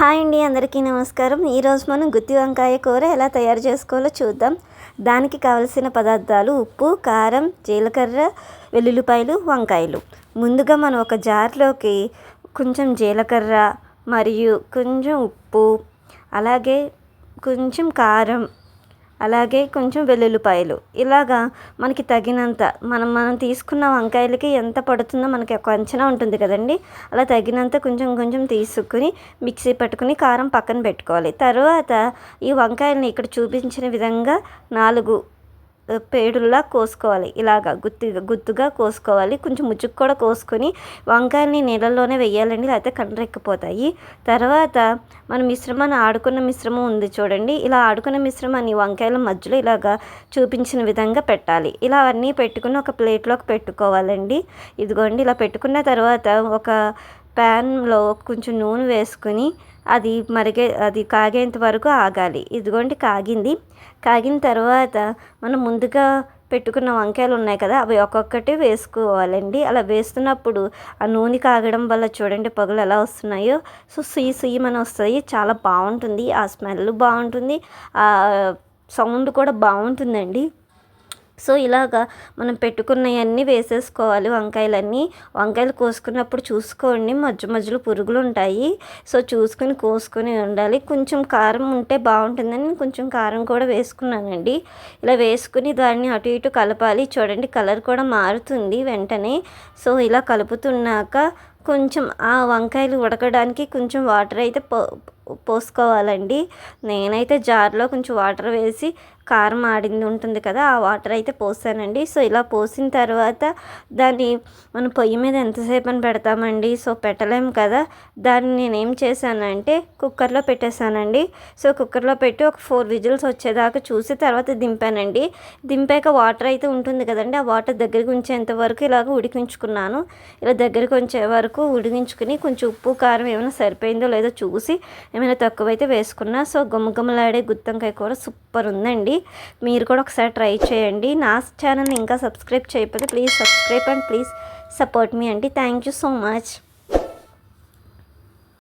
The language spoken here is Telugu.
హాయ్ అండి, అందరికీ నమస్కారం. ఈరోజు మనం గుత్తి వంకాయ కూర ఎలా తయారు చేసుకోవాలో చూద్దాం. దానికి కావలసిన పదార్థాలు ఉప్పు, కారం, జీలకర్ర, వెల్లుల్లిపాయలు, వంకాయలు. ముందుగా మనం ఒక జార్లోకి కొంచెం జీలకర్ర మరియు కొంచెం ఉప్పు, అలాగే కొంచెం కారం, అలాగే కొంచెం వెల్లుల్లిపాయలు, ఇలాగా మనకి తగినంత మనం తీసుకున్న వంకాయలకి ఎంత పడుతుందో మనకి ఒక అంచనా ఉంటుంది కదండి. అలా తగినంత కొంచెం కొంచెం తీసుకుని మిక్సీ పట్టుకుని కారం పక్కన పెట్టుకోవాలి. తర్వాత ఈ వంకాయలని ఇక్కడ చూపించిన విధంగా 4 పేడుల్లా కోసుకోవాలి. ఇలాగా గుత్తుగా కోసుకోవాలి. కొంచెం ముచ్చుకు కూడా కోసుకొని వంకాయలని నీళ్ళల్లోనే వేయాలండి, లేకపోతే కండ్రెక్కిపోతాయి. తర్వాత మన మిశ్రమాన్ని ఆడుకున్న మిశ్రమం ఉంది చూడండి. ఇలా ఆడుకున్న మిశ్రమాన్ని వంకాయల మధ్యలో ఇలాగా చూపించిన విధంగా పెట్టాలి. ఇలా అన్నీ పెట్టుకుని ఒక ప్లేట్లోకి పెట్టుకోవాలండి. ఇదిగోండి, ఇలా పెట్టుకున్న తర్వాత ఒక ప్యాన్లో కొంచెం నూనె వేసుకుని అది కాగేంత వరకు ఆగాలి. ఇదిగోండి, కాగిన తర్వాత మనం ముందుగా పెట్టుకున్న వంకాయలు ఉన్నాయి కదా, అవి ఒక్కొక్కటి వేసుకోవాలండి. అలా వేస్తున్నప్పుడు ఆ నూనె కాగడం వల్ల చూడండి పొగలు ఎలా వస్తున్నాయో. సో సుయ్యమని వస్తాయి. చాలా బాగుంటుంది, ఆ స్మెల్ బాగుంటుంది, ఆ సౌండ్ కూడా బాగుంటుందండి. సో ఇలాగా మనం పెట్టుకున్నవన్నీ వేసేసుకోవాలి. వంకాయలు కోసుకున్నప్పుడు చూసుకోండి, మధ్యలో పురుగులు ఉంటాయి. సో చూసుకొని కోసుకొని ఉండాలి. కొంచెం కారం ఉంటే బాగుంటుందని కొంచెం కారం కూడా వేసుకున్నానండి. ఇలా వేసుకుని దాన్ని అటు ఇటు కలపాలి. చూడండి, కలర్ కూడా మారుతుంది వెంటనే. సో ఇలా కలుపుతున్నాక కొంచెం ఆ వంకాయలు ఉడకడానికి కొంచెం వాటర్ అయితే పోసుకోవాలండి. నేనైతే జార్లో కొంచెం వాటర్ వేసి కారం ఆడింది ఉంటుంది కదా, ఆ వాటర్ అయితే పోసానండి. సో ఇలా పోసిన తర్వాత దాన్ని మనం పొయ్యి మీద ఎంతసేపు అని పెడతామండి. సో పెట్టలేము కదా, దాన్ని నేనేం చేశానంటే కుక్కర్లో పెట్టేశానండి. సో కుక్కర్లో పెట్టి ఒక 4 విజిల్స్ వచ్చేదాకా చూసి తర్వాత దింపానండి. దింపాక వాటర్ అయితే ఉంటుంది కదండి, ఆ వాటర్ దగ్గరికి ఉంచేంత వరకు ఇలాగ ఉడికించుకున్నాను. ఇలా దగ్గరికి ఉంచే వరకు ఉడికించుకుని కొంచెం ఉప్పు కారం ఏమైనా సరిపోయిందో లేదో చూసి ఏమైనా తక్కువైతే వేసుకున్నా. సో గుమ్మలాడే గుత్తొంకాయ కూర సూపర్ ఉందండి. మీరు కూడా ఒకసారి ట్రై చేయండి. నా ఛానల్ని ఇంకా సబ్స్క్రైబ్ చేయకపోతే please subscribe and please support మీ అండి. Thank you so much.